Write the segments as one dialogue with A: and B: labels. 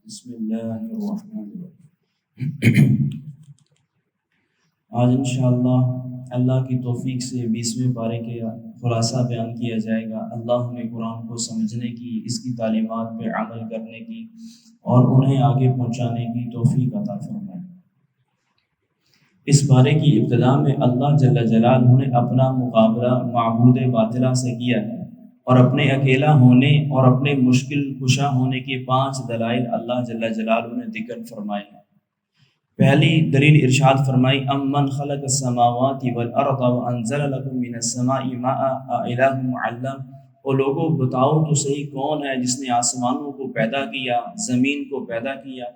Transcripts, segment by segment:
A: بسم اللہ الرحمن الرحیم۔ آج انشاءاللہ اللہ کی توفیق سے 20ویں پارے کا خلاصہ بیان کیا جائے گا۔ اللہ ہمیں قرآن کو سمجھنے کی، اس کی تعلیمات پہ عمل کرنے کی اور انہیں آگے پہنچانے کی توفیق عطا فرمائے۔ اس پارے کی ابتدا میں اللہ جل جلالہ نے اپنا مقابلہ معبود باطلہ سے کیا ہے اور اپنے اکیلا ہونے اور اپنے مشکل کشا ہونے کے 5 دلائل اللہ جل جلالہ نے ذکر فرمائے ہیں۔ پہلی دلیل ارشاد فرمائی امن خلق السماوات والارض وانزل لكم من السماء ماء الہ مع اللہ۔ او لوگوں بتاؤ تو صحیح کون ہے جس نے آسمانوں کو پیدا کیا، زمین کو پیدا کیا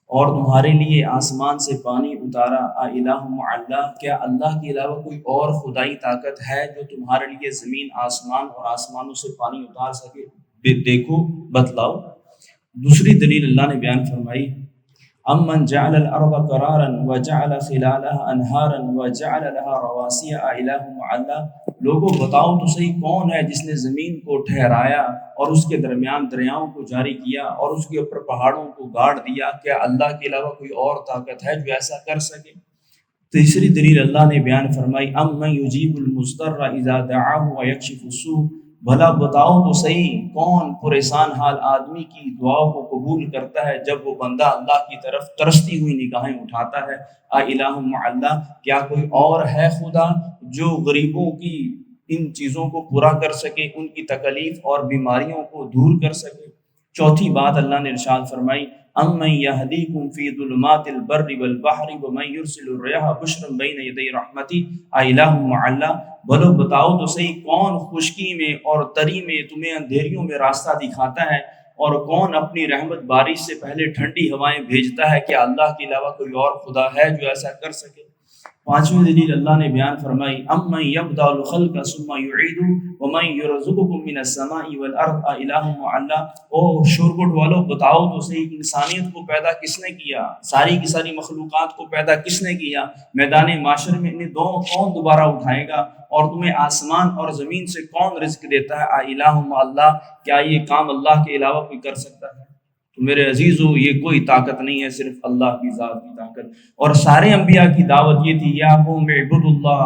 A: اور تمہارے لیے آسمان سے پانی اتارا۔ الہ مع اللہ، کیا اللہ کے علاوہ کوئی اور خدائی طاقت ہے جو تمہارے لیے زمین آسمان اور آسمانوں سے پانی اتار سکے؟ دیکھو، بتلاؤ۔ دوسری دلیل اللہ نے بیان فرمائی امن جعل الارض قرارا وجعل خلالها انہارا وجعل لها رواسي الہ مع اللہ۔ لوگوں بتاؤ تو صحیح کون ہے جس نے زمین کو ٹھہرایا اور اس کے درمیان دریاؤں کو جاری کیا اور اس کے اوپر پہاڑوں کو گاڑ دیا؟ کیا اللہ کے علاوہ کوئی اور طاقت ہے جو ایسا کر سکے؟ تیسری دلیل اللہ نے بیان فرمائی امن یجیب المضطر اذا دعاه ویکشف السوء۔ بھلا بتاؤ تو صحیح کون پریشان حال آدمی کی دعاؤں کو قبول کرتا ہے جب وہ بندہ اللہ کی طرف ترستی ہوئی نگاہیں اٹھاتا ہے؟ الہ مع اللہ، کیا کوئی اور ہے خدا جو غریبوں کی ان چیزوں کو پورا کر سکے، ان کی تکلیف اور بیماریوں کو دور کر سکے؟ چوتھی بات اللہ نے ارشاد فرمائی امن یہدیکم فی ظلمات البر والبحر ومن یرسل الرياح بشرا بین یدی رحمتی الہ مع اللہ۔ بولو بتاؤ تو صحیح کون خشکی میں اور تری میں تمہیں اندھیریوں میں راستہ دکھاتا ہے اور کون اپنی رحمت بارش سے پہلے ٹھنڈی ہوائیں بھیجتا ہے؟ کیا اللہ کے علاوہ کوئی اور خدا ہے جو ایسا کر سکے؟ پانچویں دلیل اللہ نے بیان فرمائی امن یبدأ الخلق ثم یعیدہ ومن یرزقکم من السماء والارض الہ مع اللہ۔ او شورگٹ والو بتاؤ تو صحیح انسانیت کو پیدا کس نے کیا، ساری کی ساری مخلوقات کو پیدا کس نے کیا؟ میدان معاشر میں انہیں دونوں کون دوبارہ اٹھائے گا اور تمہیں آسمان اور زمین سے کون رزق دیتا ہے؟ الہ مع اللہ، کیا یہ کام اللہ کے علاوہ کوئی کر سکتا ہے؟ تو میرے عزیزو، یہ کوئی طاقت نہیں ہے، صرف اللہ کی ذات کی طاقت۔ اور سارے انبیاء کی دعوت یہ تھی یا قوم اعبدوا اللہ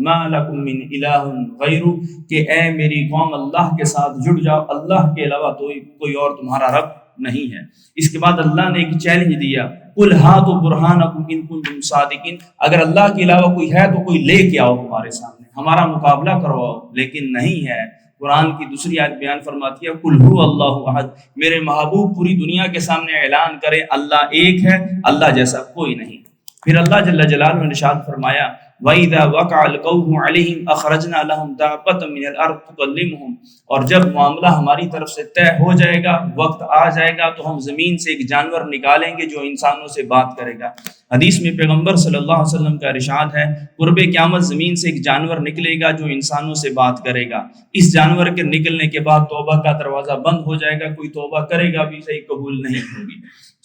A: ما لکم من الہ غیرہ، کہ اے میری قوم اللہ کے ساتھ جڑ جاؤ، اللہ کے علاوہ تو کوئی اور تمہارا رب نہیں ہے۔ اس کے بعد اللہ نے ایک چیلنج دیا قل ہاتوا برہانکم ان کنتم صادقین، اگر اللہ کے علاوہ کوئی ہے تو کوئی لے کے آؤ ہمارے سامنے، ہمارا مقابلہ کرواؤ، لیکن نہیں ہے۔ قرآن کی دوسری آیت بیان فرماتی ہے قل هو اللہ احد، میرے محبوب پوری دنیا کے سامنے اعلان کرے اللہ ایک ہے، اللہ جیسا کوئی نہیں۔ پھر اللہ جل جلالہ نے ارشاد فرمایا وَإِذَا وَقَعَ الْقَوْلُ عَلَيْهِمْ أَخْرَجْنَا لَهُمْ دَابَّةً مِّنَ الْأَرْضِ تُكَلِّمُهُمْ، اور جب معاملہ ہماری طرف سے طے ہو جائے گا، وقت آ جائے گا، تو ہم زمین سے ایک جانور نکالیں گے جو انسانوں سے بات کرے گا۔ حدیث میں پیغمبر صلی اللہ علیہ وسلم کا ارشاد ہے قرب قیامت زمین سے ایک جانور نکلے گا جو انسانوں سے بات کرے گا۔ اس جانور کے نکلنے کے بعد توبہ کا دروازہ بند ہو جائے گا، کوئی توبہ کرے گا بھی صحیح قبول نہیں ہوگی۔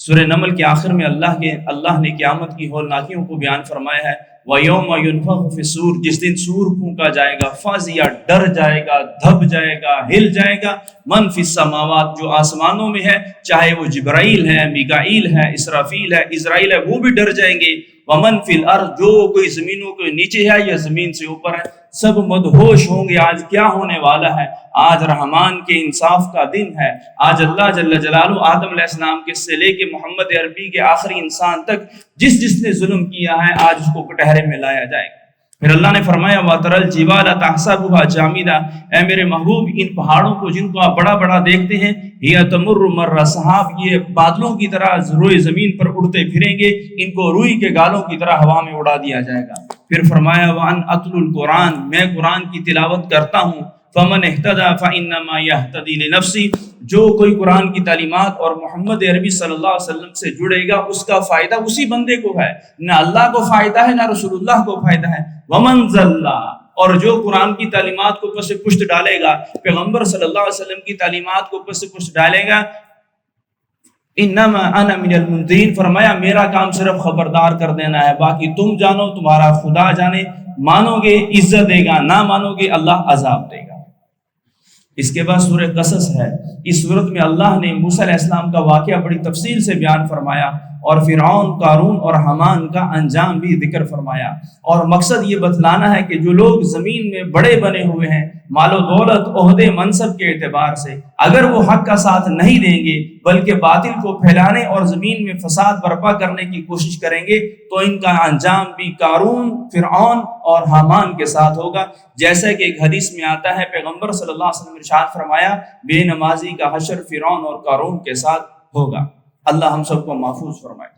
A: سورہ نمل کے آخر میں اللہ نے قیامت کی ہولناکیوں کو بیان فرمایا ہے وَيَوْمَ يُنفَخُ فِي الصُّورِ، جس دن سور پھونکا جائے گا، فَزِعَ، ڈر جائے گا، دھب جائے گا، ہل جائے گا، من فی السماوات، جو آسمانوں میں ہے، چاہے وہ جبرائیل ہے، میکائیل ہے، اسرافیل ہے، اسرائیل ہے، وہ بھی ڈر جائیں گے، ومن فی الارض، جو کوئی زمینوں کے نیچے ہے یا زمین سے اوپر ہے، سب مدہوش ہوں گے۔ آج کیا ہونے والا ہے؟ آج رحمان کے انصاف کا دن ہے۔ آج اللہ جل جلالہ آدم علیہ السلام کے سے لے کے محمد عربی کے آخری انسان تک جس نے ظلم کیا ہے، آج اس کو کٹہرے میں لایا جائے گا۔ پھر اللہ نے فرمایا وَتَرَى الْجِبَالَ تَحْسَبُهَا جَامِدَةً، اے میرے محبوب ان پہاڑوں کو جن کو آپ بڑا بڑا دیکھتے ہیں، هِيَ تَمُرُّ مَرَّ السَّحَابِ، یہ بادلوں کی طرح روئے زمین پر اڑتے پھریں گے، ان کو روئی کے گالوں کی طرح ہوا میں اڑا دیا جائے گا۔ پھر فرمایا وَأَنْ أَتْلُو الْقُرْآنَ، میں قرآن کی تلاوت کرتا ہوں، فَمَنْ اهْتَدَى فَإِنَّمَا يَهْتَدِي لِنَفْسِهِ، جو کوئی قرآن کی تعلیمات اور محمد عربی صلی اللہ علیہ وسلم سے جڑے گا اس کا فائدہ اسی بندے کو ہے، نہ اللہ کو فائدہ ہے نہ رسول اللہ کو فائدہ ہے۔ وَمَنْ ضَلَّ، اور جو قرآن کی تعلیمات کو پس پشت ڈالے گا، پیغمبر صلی اللہ علیہ وسلم کی تعلیمات کو پس پشت ڈالے گا، انما انا من المنذرین، فرمایا میرا کام صرف خبردار کر دینا ہے، باقی تم جانو، تمہارا خدا جانے، مانو گے عزت دے گا، نہ مانو گے اللہ عذاب دے گا۔ اس کے بعد سورہ قصص ہے۔ اس صورت میں اللہ نے موسیٰ علیہ السلام کا واقعہ بڑی تفصیل سے بیان فرمایا اور فرعون، قارون اور حامان کا انجام بھی ذکر فرمایا، اور مقصد یہ بتلانا ہے کہ جو لوگ زمین میں بڑے بنے ہوئے ہیں مال و دولت، عہدے، منصب کے اعتبار سے، اگر وہ حق کا ساتھ نہیں دیں گے بلکہ باطل کو پھیلانے اور زمین میں فساد برپا کرنے کی کوشش کریں گے تو ان کا انجام بھی قارون، فرعون اور حامان کے ساتھ ہوگا۔ جیسا کہ ایک حدیث میں آتا ہے، پیغمبر صلی اللہ علیہ وسلم نے ارشاد فرمایا، بے نمازی کا حشر فرعون اور قارون کے ساتھ ہوگا۔ اللہ ہم سب کو محفوظ فرمائے۔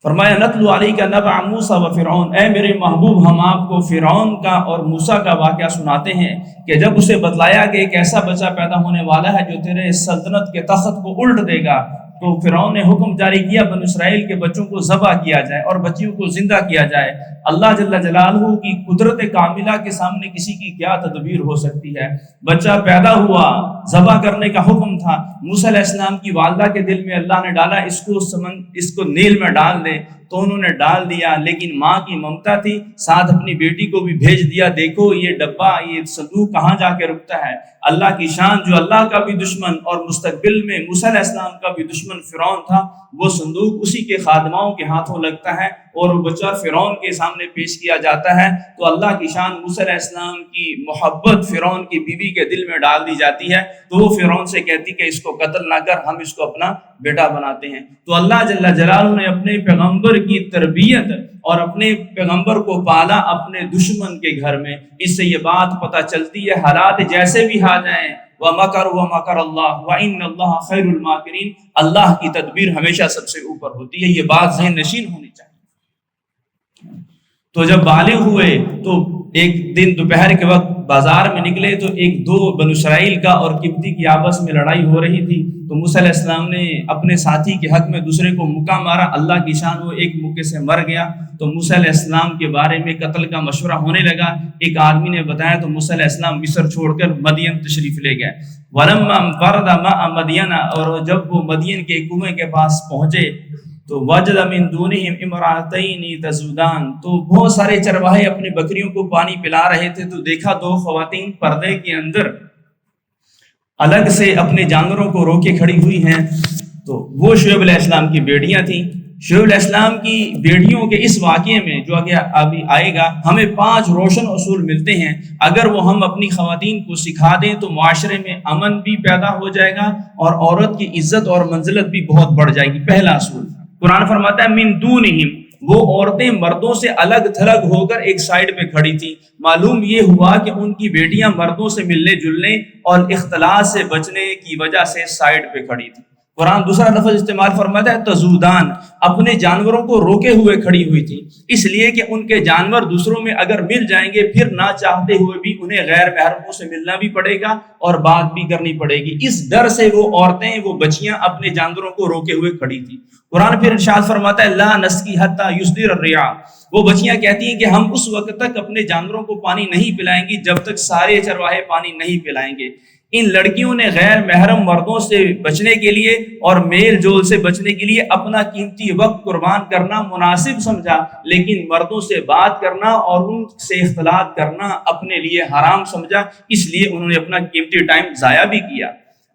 A: فرمایا نتلو علیک نبأ موسیٰ و فرعون، اے میرے محبوب ہم آپ کو فرعون کا اور موسیٰ کا واقعہ سناتے ہیں کہ جب اسے بتلایا کہ ایک ایسا بچہ پیدا ہونے والا ہے جو تیرے سلطنت کے تخت کو الٹ دے گا، تو فرعون نے حکم جاری کیا بنو اسرائیل کے بچوں کو ذبح کیا جائے اور بچیوں کو زندہ کیا جائے۔ اللہ جل جلالہ کی قدرت کاملہ کے سامنے کسی کی کیا تدبیر ہو سکتی ہے؟ بچہ پیدا ہوا، ذبح کرنے کا حکم تھا، موسیٰ علیہ السلام کی والدہ کے دل میں اللہ نے ڈالا اس کو نیل میں ڈال دے، تو انہوں نے ڈال دیا، لیکن ماں کی ممتا تھی، ساتھ اپنی بیٹی کو بھی بھیج دیا، دیکھو یہ ڈبہ، یہ صندوق کہاں جا کے رکتا ہے۔ اللہ کی شان، جو اللہ کا بھی دشمن اور مستقبل میں موسیٰ علیہ السلام کا بھی دشمن فرعون تھا، وہ صندوق اسی کے خادماؤں کے ہاتھوں لگتا ہے اور وہ بچہ فرعون کے سامنے پیش کیا جاتا ہے، تو اللہ کی شان، موسیٰ علیہ السلام کی محبت فرعون کی بیوی کے دل میں ڈال دی جاتی ہے، تو وہ فرعون سے کہتی کہ اس کو قتل نہ کر، ہم اس کو اپنا بیٹا بناتے ہیں۔ تو اللہ جل جلالہ نے اپنے پیغمبر کی تربیت اور اپنے پیغمبر کو پالا اپنے دشمن کے گھر میں۔ اس سے یہ بات پتہ چلتی ہے حالات جیسے بھی آ جائیں، وَمَكَرُوا وَمَكَرَ اللَّهُ وَإِنَّ اللَّهَ خَيْرُ الْمَاكِرِينَ، اللہ کی تدبیر ہمیشہ سب سے اوپر ہوتی ہے، یہ بات ذہن نشین ہونی چاہیے۔ تو جب بالغ ہوئے تو ایک دن دوپہر کے وقت بازار میں نکلے تو دو بنو اسرائیل کا اور قبطی کی آپس میں لڑائی ہو رہی تھی، تو موسیٰ علیہ السلام نے اپنے ساتھی کے حق میں دوسرے کو مکہ مارا، اللہ کی شان وہ ایک مکے سے مر گیا۔ تو موسیٰ علیہ السلام کے بارے میں قتل کا مشورہ ہونے لگا، ایک آدمی نے بتایا تو موسیٰ علیہ السلام مصر چھوڑ کر مدین تشریف لے گئے۔ وَلَمَّا انفَرَدَ مَعَ مَدْيَنَ، اور جب وہ مدین کے کنویں کے پاس پہنچے تو وَجَدَ مِن دُونِهِمْ امْرَأَتَيْنِ تَذُودَانِ، تو بہت سارے چرواہے اپنی بکریوں کو پانی پلا رہے تھے، تو دیکھا دو خواتین پردے کے اندر الگ سے اپنے جانوروں کو روکے کھڑی ہوئی ہیں، تو وہ شعیب علیہ السلام کی بیٹیاں تھیں۔ شعیب علیہ السلام کی بیٹیوں کے اس واقعے میں جو ابھی آئے گا، ہمیں 5 روشن اصول ملتے ہیں۔ اگر وہ ہم اپنی خواتین کو سکھا دیں تو معاشرے میں امن بھی پیدا ہو جائے گا اور عورت کی عزت اور منزلت بھی بہت بڑھ جائے گی۔ پہلا اصول، قرآن فرماتا ہے من دونہم، وہ عورتیں مردوں سے الگ تھلگ ہو کر ایک سائیڈ پہ کھڑی تھی۔ معلوم یہ ہوا کہ ان کی بیٹیاں مردوں سے ملنے جلنے اور اختلاط سے بچنے کی وجہ سے سائیڈ پہ کھڑی تھی۔ قرآن دوسرا لفظ استعمال فرماتا ہے تزودان، اپنے جانوروں کو روکے ہوئے کھڑی ہوئی تھی، اس لیے کہ ان کے جانور دوسروں میں اگر مل جائیں گے پھر نہ چاہتے ہوئے بھی انہیں غیر محرموں سے ملنا بھی پڑے گا اور بات بھی کرنی پڑے گی۔ اس ڈر سے وہ عورتیں، وہ بچیاں اپنے جانوروں کو روکے ہوئے کھڑی تھی۔ قرآن پھر ارشاد فرماتا ہے لا نسقی حتی یصدر الرعاء، وہ بچیاں کہتی ہیں کہ ہم اس وقت تک اپنے جانوروں کو پانی نہیں پلائیں گی جب تک سارے چرواہے پانی نہیں پلائیں گے۔ ان لڑکیوں نے غیر محرم مردوں سے بچنے کے لیے اور میل جول سے بچنے کے لیے اپنا قیمتی وقت قربان کرنا مناسب سمجھا، لیکن مردوں سے بات کرنا اور ان سے اختلاط کرنا اپنے لیے حرام سمجھا، اس لیے انہوں نے اپنا قیمتی ٹائم ضائع بھی کیا۔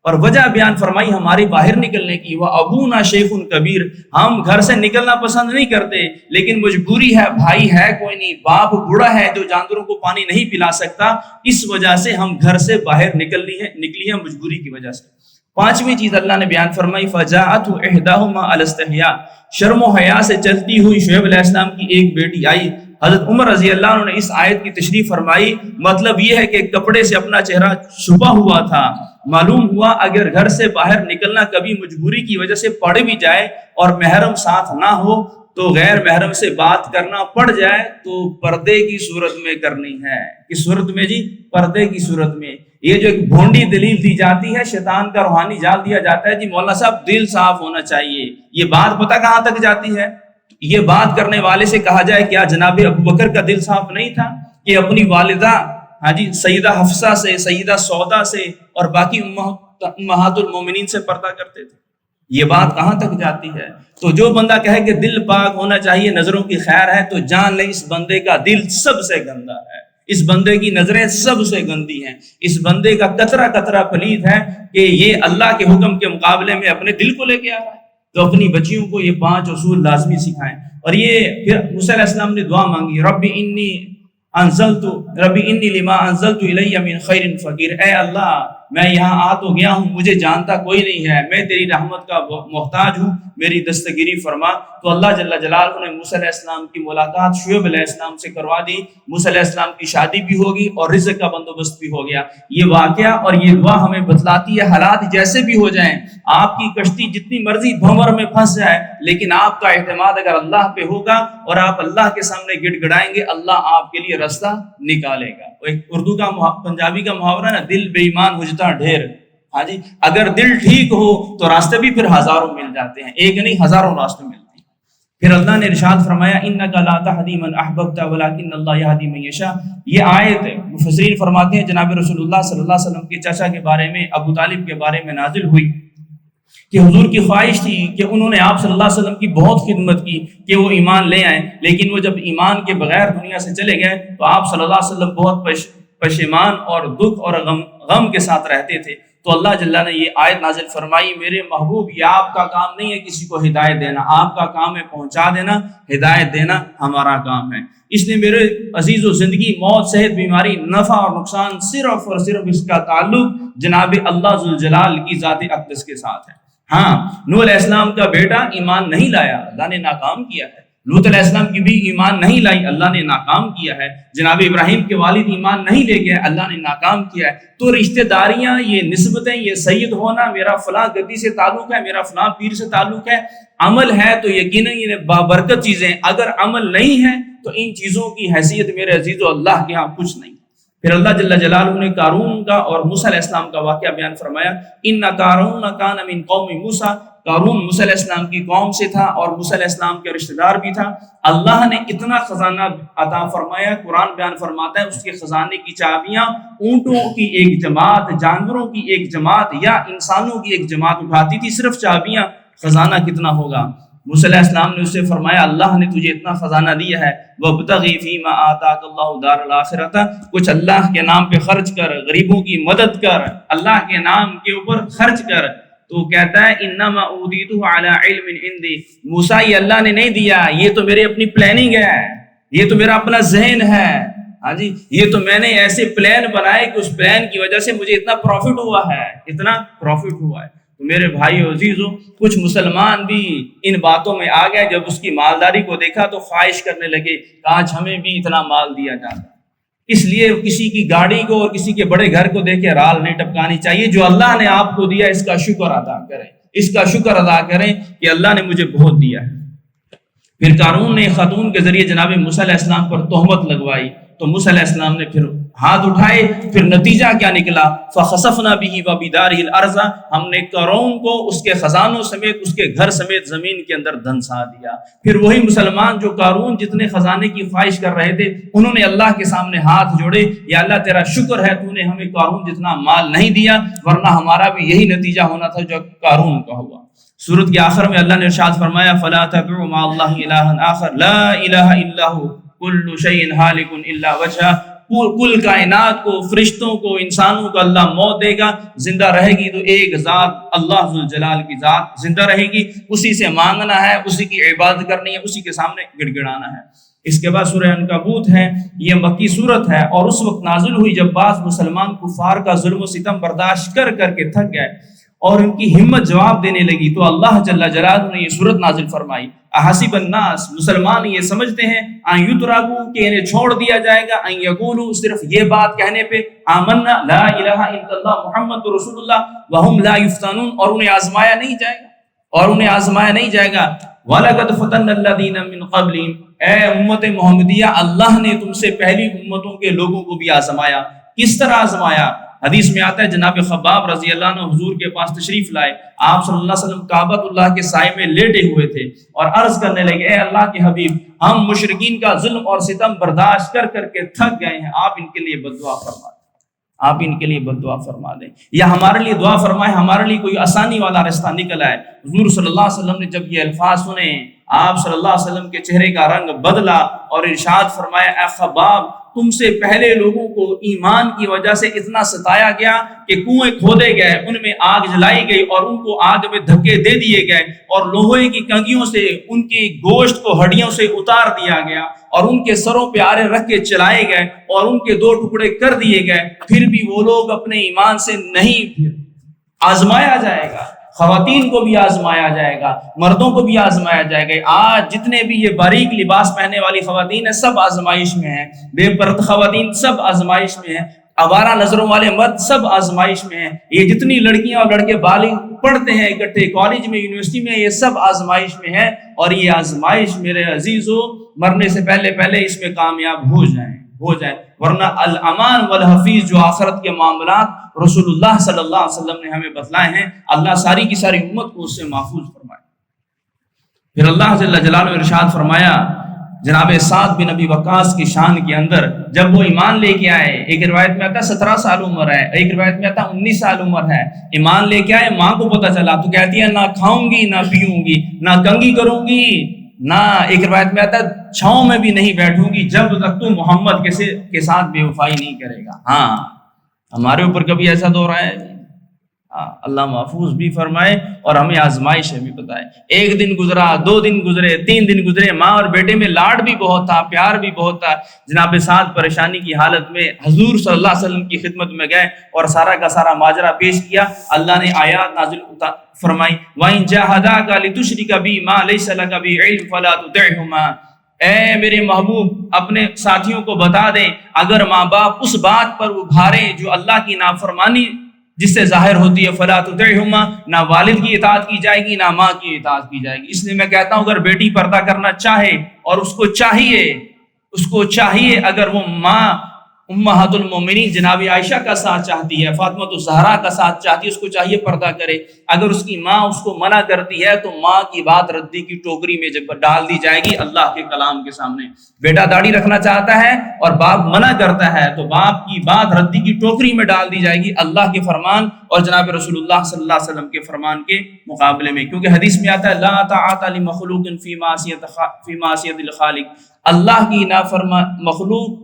A: اور وجہ بیان فرمائی ہماری باہر نکلنے کی، وہ ابونا شیخ کبیر، ہم گھر سے نکلنا پسند نہیں کرتے لیکن مجبوری ہے، بھائی ہے کوئی نہیں، باپ بوڑھا ہے جو جانوروں کو پانی نہیں پلا سکتا، اس وجہ سے ہم گھر سے باہر نکلی ہیں مجبوری کی وجہ سے۔ 5ویں چیز اللہ نے بیان فرمائی فجاءته احداهما على استحياء، شرم و حیا سے چلتی ہوئی شعیب علیہ السلام کی ایک بیٹی آئی۔ حضرت عمر رضی اللہ عنہ نے اس آیت کی تشریح فرمائی، مطلب یہ ہے کہ کپڑے سے اپنا چہرہ چھپا ہوا تھا۔ معلوم ہوا اگر گھر سے باہر نکلنا کبھی مجبوری کی وجہ سے پڑ بھی جائے اور محرم ساتھ نہ ہو تو غیر محرم سے بات کرنا پڑ جائے تو پردے کی صورت میں کرنی ہے۔ کس صورت میں جی؟ پردے کی صورت میں۔ یہ جو ایک بھونڈی دلیل دی جاتی ہے، شیطان کا روحانی جال دیا جاتا ہے، جی مولانا صاحب دل صاف ہونا چاہیے، یہ بات پتہ کہاں تک جاتی ہے؟ یہ بات کرنے والے سے کہا جائے کیا جناب ابوبکر کا دل صاف نہیں تھا کہ اپنی والدہ سیدہ حفصہ سے، سیدہ سودا سے اور باقی امہات المومنین سے پردہ کرتے تھے؟ یہ بات کہاں تک جاتی ہے؟ تو جو بندہ کہے کہ دل پاک ہونا چاہیے، نظروں کی خیر ہے، تو جان لے اس بندے کا دل سب سے گندا ہے۔ اس بندے کی نظریں سب سے گندی ہیں، اس بندے کا قطرہ قطرہ پلید ہے کہ یہ اللہ کے حکم کے مقابلے میں اپنے دل کو لے کے آ رہا ہے۔ تو اپنی بچیوں کو یہ 5 اصول لازمی سکھائیں۔ اور یہ پھر موسیٰ علیہ السلام نے دعا مانگی، ربی انی لما انزلت الی من خیر فقیر، اے اللہ میں یہاں آ تو گیا ہوں، مجھے جانتا کوئی نہیں ہے، میں تیری رحمت کا محتاج ہوں، میری دستگیری فرما۔ تو اللہ جل جلالہ نے موسیٰ علیہ السلام کی ملاقات شعیب علیہ السلام سے کروا دی، موسیٰ علیہ السلام کی شادی بھی ہوگی اور رزق کا بندوبست بھی ہو گیا۔ یہ واقعہ اور یہ دعا ہمیں بتلاتی ہے حالات جیسے بھی ہو جائیں، آپ کی کشتی جتنی مرضی بھنور میں پھنس جائے، لیکن آپ کا اعتماد اگر اللہ پہ ہوگا اور آپ اللہ کے سامنے گڑ گڑائیں گے، اللہ آپ کے لیے راستہ نکالے گا۔ ایک اردو کا پنجابی کا محاورہ نا، دل بے ایمان ہجتا ڈھیر۔ ہاں جی، اگر دل ٹھیک ہو تو راستے بھی پھر ہزاروں مل جاتے ہیں، ایک نہیں ہزاروں راستے ملتے ہیں۔ پھر اللہ نے ارشاد فرمایا انک لا تہدی من احببت ولکن اللہ یہدی من یشاء۔ یہ آیت مفسرین فرماتے ہیں جناب رسول اللہ صلی اللہ علیہ وسلم کے چچا کے بارے میں، ابو طالب کے بارے میں نازل ہوئی کہ حضور کی خواہش تھی کہ انہوں نے آپ صلی اللہ علیہ وسلم کی بہت خدمت کی کہ وہ ایمان لے آئیں، لیکن وہ جب ایمان کے بغیر دنیا سے چلے گئے تو آپ صلی اللہ علیہ وسلم بہت پشیمان اور دکھ اور غم کے ساتھ رہتے تھے۔ تو اللہ جل نے یہ آیت نازل فرمائی، میرے محبوب یہ آپ کا کام نہیں ہے کسی کو ہدایت دینا، آپ کا کام ہے پہنچا دینا، ہدایت دینا ہمارا کام ہے۔ اس نے میرے عزیز و زندگی، موت، صحت، بیماری، نفع اور نقصان صرف اور صرف اس کا تعلق جناب اللہ ذوالجلال کی ذات اقدس کے ساتھ ہے۔ ہاں، نوح علیہ السلام کا بیٹا ایمان نہیں لایا، اللہ نے ناکام کیا ہے۔ لوط علیہ السلام کی بھی ایمان نہیں لائی، اللہ نے ناکام کیا ہے۔ جناب ابراہیم کے والد ایمان نہیں لے گئے، اللہ نے ناکام کیا ہے۔ تو رشتہ داریاں، یہ نسبتیں، یہ سید ہونا، میرا فلاں گدی سے تعلق ہے، میرا فلاں پیر سے تعلق ہے، عمل ہے تو یقیناً یہ بابرکت چیزیں، اگر عمل نہیں ہے تو ان چیزوں کی حیثیت میرے عزیزو اللہ کے ہاں کچھ نہیں۔ پھر اللہ جل جلالہ نے قارون کا اور موسیٰ علیہ السلام کا واقعہ بیان فرمایا، ان قارون کان من قوم موسیٰ، قارون موسیٰ علیہ السلام کی قوم سے تھا اور موسیٰ علیہ السلام کے رشتہ دار بھی تھا۔ اللہ نے اتنا خزانہ عطا فرمایا، قرآن بیان فرماتا ہے اس کے خزانے کی چابیاں اونٹوں کی ایک جماعت، جانوروں کی ایک جماعت یا انسانوں کی ایک جماعت اٹھاتی تھی، صرف چابیاں۔ خزانہ کتنا ہوگا؟ موسیٰ علیہ السلام نے اسے فرمایا اللہ نے تجھے اتنا خزانہ دیا ہے، وَابْتَغِ فِيمَا آتَاكَ اللَّهُ دَارَ الْآخِرَةَ، کچھ اللہ کے نام پہ خرچ کر، غریبوں کی مدد کر، اللہ کے نام کے اوپر خرچ کر۔ تو کہتا ہے انما اوتیتہ علی علم عندی، موسیٰ یہ اللہ نے نہیں دیا، یہ تو میرے اپنی پلاننگ ہے، یہ تو میرا اپنا ذہن ہے۔ ہاں جی، یہ تو میں نے ایسے پلان بنائے کہ اس پلان کی وجہ سے مجھے اتنا پروفٹ ہوا ہے، اتنا پروفٹ ہوا ہے۔ تو میرے بھائی عزیزو، کچھ مسلمان بھی ان باتوں میں آ گئے، جب اس کی مالداری کو دیکھا تو خواہش کرنے لگے کاش ہمیں بھی اتنا مال دیا جاتا۔ اس لیے کسی کی گاڑی کو اور کسی کے بڑے گھر کو دیکھ کے رال نہیں ٹپکانی چاہیے، جو اللہ نے آپ کو دیا اس کا شکر ادا کریں، اس کا شکر ادا کریں کہ اللہ نے مجھے بہت دیا ہے۔ پھر قارون نے خاتون کے ذریعے جناب موسیٰ علیہ السلام پر تہمت لگوائی، تو موسیٰ علیہ السلام نے پھر ہاتھ اٹھائے، پھر نتیجہ کیا نکلا؟ فَخَسَفْنَا بِهِ وَبِدَارِهِ الْأَرْضَ، ہم نے قارون کو اس کے خزانوں سمیت، اس کے گھر سمیت زمین کے اندر دھنسا دیا۔ پھر وہی مسلمان جو قارون جتنے خزانے کی خواہش کر رہے تھے، انہوں نے اللہ کے سامنے ہاتھ جوڑے، یا اللہ تیرا شکر ہے تو نے ہمیں قارون جتنا مال نہیں دیا، ورنہ ہمارا بھی یہی نتیجہ ہونا تھا جو قارون کا ہوا۔ سورت کے آخر میں اللہ نے ارشاد فرمایا فَلَا تَدْعُوا مَعَ اللَّهِ إِلَٰهًا آخَرَ لَا إِلَٰهَ إِلَّا هُوَ كُلُّ شَيْءٍ هَالِكٌ إِلَّا وَجْهَهُ، کل کائنات کو، فرشتوں کو، انسانوں کو اللہ موت دے گا، زندہ رہے گی تو ایک ذات، اللہ ذوالجلال کی ذات زندہ رہے گی، اسی سے مانگنا ہے، اسی کی عبادت کرنی ہے، اسی کے سامنے گڑ گڑانا ہے۔ اس کے بعد سورہ عنکبوت ہے، یہ مکی صورت ہے اور اس وقت نازل ہوئی جب بعض مسلمان کفار کا ظلم و ستم برداشت کر کر کے تھک گئے اور ان کی ہمت جواب دینے لگی، تو اللہ جل جلالہ نے یہ صورت نازل فرمائی، احسب الناس، مسلمان یہ سمجھتے ہیں، ان یترکوا کہ انہیں چھوڑ دیا جائے گا، ان یقولوا صرف یہ بات کہنے پہ، آمنا لا الہ الا اللہ محمد رسول اللہ، وہم لا یفتنون، اور انہیں آزمایا نہیں جائے گا، اور انہیں آزمایا نہیں جائے گا۔ وَلَقَدْ فَتَنَّا الَّذِينَ مِنْ قَبْلِهِمْ، اے امت محمدیہ، اللہ نے تم سے پہلی امتوں کے لوگوں کو بھی آزمایا۔ کس طرح آزمایا؟ حدیث میں آتا ہے جناب خباب رضی اللہ عنہ حضور کے پاس تشریف لائے، آپ صلی اللہ علیہ وسلم کعبۃ اللہ کے سائے میں لیٹے ہوئے تھے اور عرض کرنے لگے، اے اللہ کے حبیب، ہم مشرکین کا ظلم اور ستم برداشت کر کر کے تھک گئے ہیں، آپ ان کے لیے بد دعا فرما دیں، آپ ان کے لیے بد دعا فرما دیں، یا ہمارے لیے دعا فرمائے، ہمارے لیے کوئی آسانی والا راستہ نکل آئے۔ حضور صلی اللہ علیہ وسلم نے جب یہ الفاظ سنے، آپ صلی اللہ علیہ وسلم کے چہرے کا رنگ بدلا اور ارشاد فرمایا، اے خباب، تم سے پہلے لوگوں کو ایمان کی وجہ سے اتنا ستایا گیا کہ کنویں کھودے گئے، ان میں آگ جلائی گئی اور ان کو آگ میں دھکے دے دیے گئے، اور لوہے کی کنگھیوں سے ان کی گوشت کو ہڈیوں سے اتار دیا گیا، اور ان کے سروں پہ آرے رکھ کے چلائے گئے اور ان کے 2 ٹکڑے کر دیے گئے، پھر بھی وہ لوگ اپنے ایمان سے نہیں پھر آزمایا جائے گا۔ خواتین کو بھی آزمایا جائے گا، مردوں کو بھی آزمایا جائے گا۔ آج جتنے بھی یہ باریک لباس پہننے والی خواتین ہیں سب آزمائش میں ہیں، بے پردہ خواتین سب آزمائش میں ہیں، آوارہ نظروں والے مرد سب آزمائش میں ہیں، یہ جتنی لڑکیاں اور لڑکے بالغ پڑھتے ہیں اکٹھے کالج میں یونیورسٹی میں، یہ سب آزمائش میں ہیں، اور یہ آزمائش میرے عزیزو مرنے سے پہلے اس میں کامیاب ہو جائیں، ورنہ الامان والحفیظ جو آخرت کے معاملات رسول اللہ صلی اللہ علیہ وسلم نے ہمیں بتلائے ہیں، اللہ ساری کی ساری امت کو اس سے محفوظ فرمائے۔ پھر اللہ جل جلالہ نے ارشاد فرمایا جناب سعد بن ابی وقاص کی شان کے اندر، جب وہ ایمان لے کے آئے، ایک روایت میں آتا 17 سال عمر ہے، ایک روایت میں آتا 19 سال عمر ہے، ایمان لے کے آئے، ماں کو پتہ چلا تو کہتی ہے نہ کھاؤں گی نہ پیوں گی نہ کنگھی کروں گی، نہ ایک روایت میں آتا ہے چھاؤں میں بھی نہیں بیٹھوں گی جب تک تو محمد کے ساتھ بے وفائی نہیں کرے گا۔ ہاں ہمارے اوپر کبھی ایسا دور آیا ہے؟ اللہ محفوظ بھی فرمائے اور ہمیں آزمائش بھی بتائے۔ 1 دن گزرا، 2 دن گزرے، 3 دن گزرے، ماں اور بیٹے میں لاڈ بھی بہت تھا، پیار بھی بہت تھا۔ جناب سعد پریشانی کی حالت میں حضور صلی اللہ علیہ وسلم کی خدمت میں گئے اور سارا کا سارا ماجرا پیش کیا۔ اللہ نے آیات نازل فرمائی، وَإِن جَاهَدَاكَ لِتُشْرِكَ بِي مَا لَيْسَ لَكَ بِهِ عِلْمٌ فَلَا تُطِعْهُمَا، اے میرے محبوب اپنے ساتھیوں کو بتا دیں اگر ماں باپ اس بات پر ابھارے جو اللہ کی نافرمانی جس سے ظاہر ہوتی ہے، فلا تطعهما، نہ والد کی اطاعت کی جائے گی نہ ماں کی اطاعت کی جائے گی۔ اس لیے میں کہتا ہوں اگر بیٹی پردہ کرنا چاہے اور اس کو چاہیے اگر وہ ماں امہات المومنین جناب عائشہ کا ساتھ چاہتی ہے، فاطمہ الزہرا کا ساتھ چاہتی ہے، اس کو چاہیے پردہ کرے۔ اگر اس کی ماں اس کو منع کرتی ہے تو ماں کی بات ردی کی ٹوکری میں جب ڈال دی جائے گی اللہ کے کلام کے سامنے۔ بیٹا داڑھی رکھنا چاہتا ہے اور باپ منع کرتا ہے تو باپ کی بات ردی کی ٹوکری میں ڈال دی جائے گی اللہ کے فرمان اور جناب رسول اللہ صلی اللہ علیہ وسلم کے فرمان کے مقابلے میں، کیونکہ حدیث میں آتا ہے لا طاعت لمخلوق فی معصیت الخالق، اللہ کی مخلوق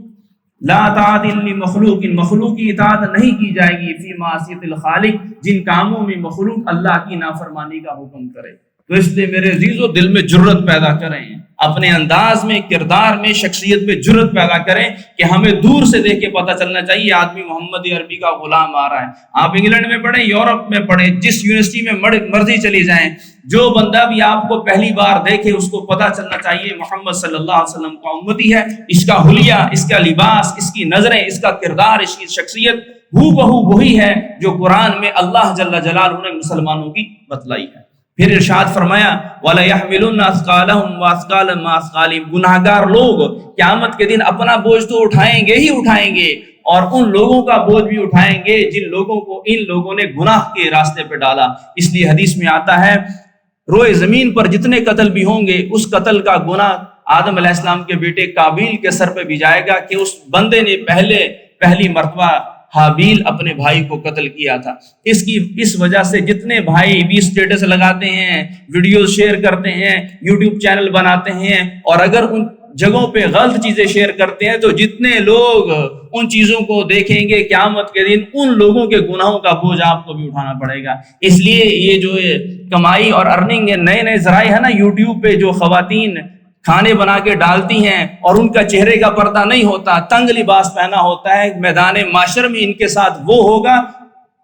A: لا طاعت لمخلوق، مخلوق کی اطاعت نہیں کی جائے گی فی معصیت الخالق، جن کاموں میں مخلوق اللہ کی نافرمانی کا حکم کرے۔ تو اس لیے میرے عزیزو دل میں جرت پیدا کریں، اپنے انداز میں، کردار میں، شخصیت میں جرت پیدا کریں کہ ہمیں دور سے دیکھ کے پتہ چلنا چاہیے آدمی محمد عربی کا غلام آ رہا ہے۔ آپ انگلینڈ میں پڑھیں، یورپ میں پڑھیں، جس یونیورسٹی میں مرضی چلی جائیں، جو بندہ بھی آپ کو پہلی بار دیکھے اس کو پتہ چلنا چاہیے محمد صلی اللہ علیہ وسلم کا امتی ہے۔ اس کا حلیہ، اس کا لباس، اس کی نظریں، اس کا کردار، اس کی شخصیت ہو بہو وہی ہے جو قرآن میں اللہ جل جلالہ نے مسلمانوں کی بتلائی ہے۔ پھر ارشاد فرمایا وَلَيَحْمِلُنَّ أَثْقَالَهُمْ وَأَثْقَالًا مَّعَ أَثْقَالِهِمْ، گناہگار لوگ قیامت کے دن اپنا بوجھ تو اٹھائیں گے ہی اٹھائیں گے اور ان لوگوں کا بوجھ بھی اٹھائیں گے جن لوگوں کو ان لوگوں نے گناہ کے راستے پہ ڈالا۔ اس لیے حدیث میں آتا ہے روئے زمین پر جتنے قتل بھی ہوں گے اس قتل کا گناہ آدم علیہ السلام کے بیٹے قابیل کے سر پہ بھی جائے گا کہ اس بندے نے پہلی مرتبہ حابیل اپنے بھائی کو قتل کیا تھا۔ اس وجہ سے جتنے بھائی بھی اسٹیٹس لگاتے ہیں، ویڈیوز شیئر کرتے ہیں، یوٹیوب چینل بناتے ہیں اور اگر ان جگہوں پہ غلط چیزیں شیئر کرتے ہیں تو جتنے لوگ ان چیزوں کو دیکھیں گے قیامت کے دن ان لوگوں کے گناہوں کا بوجھ آپ کو بھی اٹھانا پڑے گا۔ اس لیے یہ جو کمائی اور ارننگ نئے ذرائع ہے نا، یوٹیوب پہ جو خواتین کھانے بنا کے ڈالتی ہیں اور ان کا چہرے کا پردہ نہیں ہوتا، تنگ لباس پہنا ہوتا ہے، میدان معاشر میں ان کے ساتھ وہ ہوگا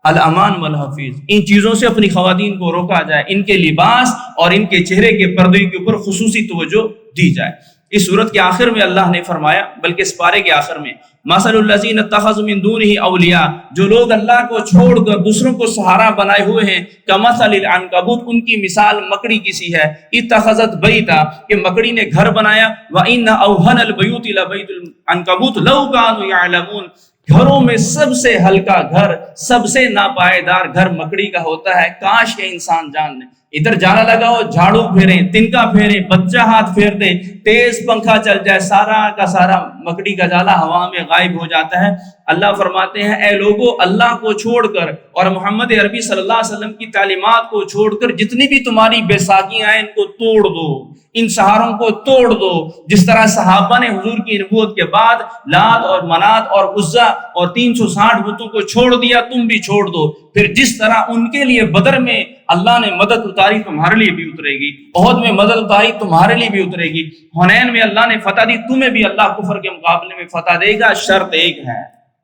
A: الامان والحفیظ۔ ان چیزوں سے اپنی خواتین کو روکا جائے، ان کے لباس اور ان کے چہرے کے پردے کے اوپر خصوصی توجہ دی جائے۔ اس سورت کے آخر میں اللہ نے فرمایا، بلکہ اس پارے کے آخر میں مثل الذین اتخذوا من دونہ اولیاء، جو لوگ اللہ کو چھوڑ کر دوسروں کو سہارا بنائے ہوئے ہیں، کمثل العنکبوت، ان کی مثال مکڑی کی سی ہے، اتخذت بیتا، کہ مکڑی نے گھر بنایا، وان اوہن البیوت لبیت العنکبوت لو کانوا یعلمون، گھروں میں سب سے ہلکا گھر، سب سے ناپائیدار گھر مکڑی کا ہوتا ہے، کاش کہ انسان جان لے۔ ادھر جالا لگاؤ جھاڑو پھیریں، تنکا پھیریں، بچہ ہاتھ پھیر دے، تیز پنکھا چل جائے، سارا کا سارا مکڑی کا جالا ہوا میں غائب ہو جاتا ہے۔ اللہ فرماتے ہیں اے لوگو، اللہ کو چھوڑ کر اور محمد عربی صلی اللہ علیہ وسلم کی تعلیمات کو چھوڑ کر جتنی بھی تمہاری بے ساکیاں ہیں ان کو توڑ دو، ان سہاروں کو توڑ دو۔ جس طرح صحابہ نے حضور کی نبوت کے بعد لات اور منات اور عزا اور 360 بتوں کو چھوڑ دیا، تم بھی چھوڑ دو۔ پھر جس طرح ان کے لیے بدر میں اللہ نے مدد اتاری، تمہارے لیے بھی اترے گی، احد میں مدد اتاری، تمہارے لیے بھی اترے گی، حنین میں اللہ نے فتح دی، تمہیں بھی اللہ کفر کے مقابلے میں فتح دے گا۔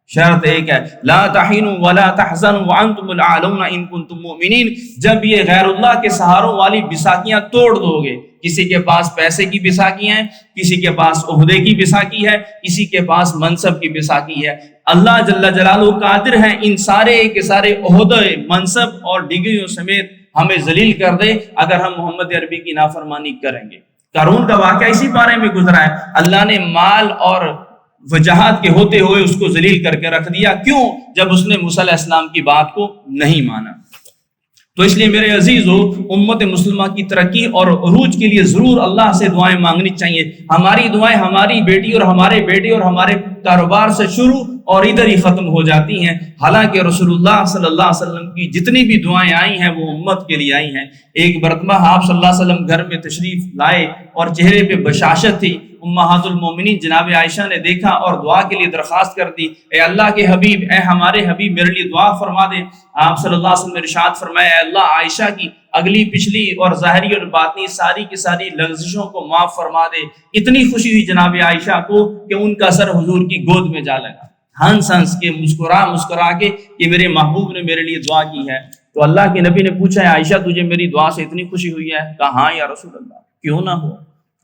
A: شرط ایک ہے لا تہینوا ولا تحزنوا وانتم الاعلون ان کنتم مؤمنین۔ جب یہ غیر اللہ کے سہاروں والی بساکیاں توڑ دو گے، کسی کے پاس پیسے کی بساکی ہے، کسی کے پاس عہدے کی بساکی ہے، کسی کے پاس منصب کی بساکی ہے، اللہ جل جلالہ قادر ہے ان سارے کے سارے عہدے، منصب اور ڈگریوں سمیت ہمیں ذلیل کر دے اگر ہم محمد عربی کی نافرمانی کریں گے۔ قارون کا واقعہ اسی بارے میں گزرا ہے، اللہ نے مال اور وجاہت کے ہوتے ہوئے اس کو ذلیل کر کے رکھ دیا۔ کیوں؟ جب اس نے موسیٰ علیہ السلام کی بات کو نہیں مانا۔ تو اس لیے میرے عزیزو، امت مسلمہ کی ترقی اور عروج کے لیے ضرور اللہ سے دعائیں مانگنی چاہیے۔ ہماری دعائیں ہماری بیٹی اور ہمارے بیٹے اور ہمارے کاروبار سے شروع اور ادھر ہی ختم ہو جاتی ہیں، حالانکہ رسول اللہ صلی اللہ علیہ وسلم کی جتنی بھی دعائیں آئی ہیں وہ امت کے لیے آئی ہیں۔ ایک مرتبہ آپ صلی اللہ علیہ وسلم گھر میں تشریف لائے اور چہرے پہ بشاشت تھی۔ امہات المومنین جناب عائشہ نے دیکھا اور دعا کے لیے درخواست کر دی، اے اللہ کے حبیب، اے ہمارے حبیب، میرے لیے دعا فرما دے۔ آپ صلی اللہ علیہ وسلم نے ارشاد فرمایا، اے اللہ عائشہ کی اگلی پچھلی اور ظاہری اور باطنی ساری کی ساری لغزشوں کو معاف فرما دے۔ اتنی خوشی ہوئی جناب عائشہ کو کہ ان کا سر حضور کی گود میں جا لگا، ہنس ہنس کے مسکرا کے کہ میرے محبوب نے میرے لیے دعا کی ہے۔ تو اللہ کے نبی نے پوچھا، عائشہ تجھے میری دعا سے اتنی خوشی ہوئی ہے؟ کہا ہاں یا رسول اللہ، کیوں نہ ہو،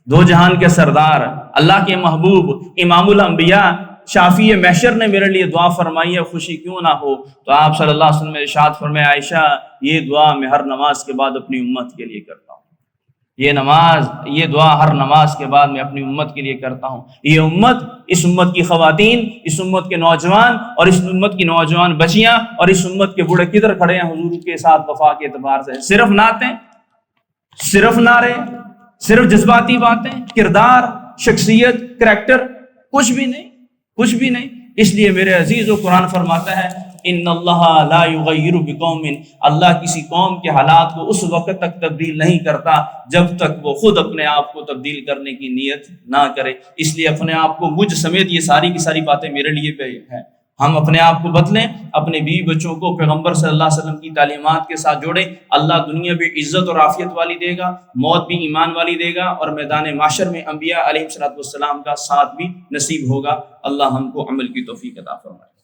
A: دو جہان کے سردار، اللہ کے محبوب، امام الانبیاء، شافی محشر نے میرے لیے دعا فرمائی ہے، خوشی کیوں نہ ہو۔ تو آپ صلی اللہ علیہ وسلم نے ارشاد فرمایا، عائشہ یہ دعا میں ہر نماز کے بعد اپنی امت کے لیے کرتا ہوں، یہ دعا ہر نماز کے بعد میں اپنی امت کے لیے کرتا ہوں۔ یہ امت، اس امت کی خواتین، اس امت کے نوجوان اور اس امت کی نوجوان بچیاں اور اس امت کے بوڑھے کدھر کھڑے ہیں حضور کے ساتھ وفا کے اعتبار سے؟ صرف نعتیں، صرف نعرے، صرف جذباتی باتیں، کردار، شخصیت، کریکٹر، کچھ بھی نہیں۔ اس لیے میرے عزیزو، قرآن فرماتا ہے ان اللہ لا یغیر بقوم، اللہ کسی قوم کے حالات کو اس وقت تک تبدیل نہیں کرتا جب تک وہ خود اپنے آپ کو تبدیل کرنے کی نیت نہ کرے۔ اس لیے اپنے آپ کو، مجھ سمیت یہ ساری کی ساری باتیں میرے لیے پہ ہیں، ہم اپنے آپ کو بدلیں، اپنے بیوی بچوں کو پیغمبر صلی اللہ علیہ وسلم کی تعلیمات کے ساتھ جوڑیں۔ اللہ دنیا بھی عزت اور عافیت والی دے گا، موت بھی ایمان والی دے گا، اور میدان محشر میں انبیاء علیہ الصلوۃ والسلام کا ساتھ بھی نصیب ہوگا۔ اللہ ہم کو عمل کی توفیق عطا فرمائے۔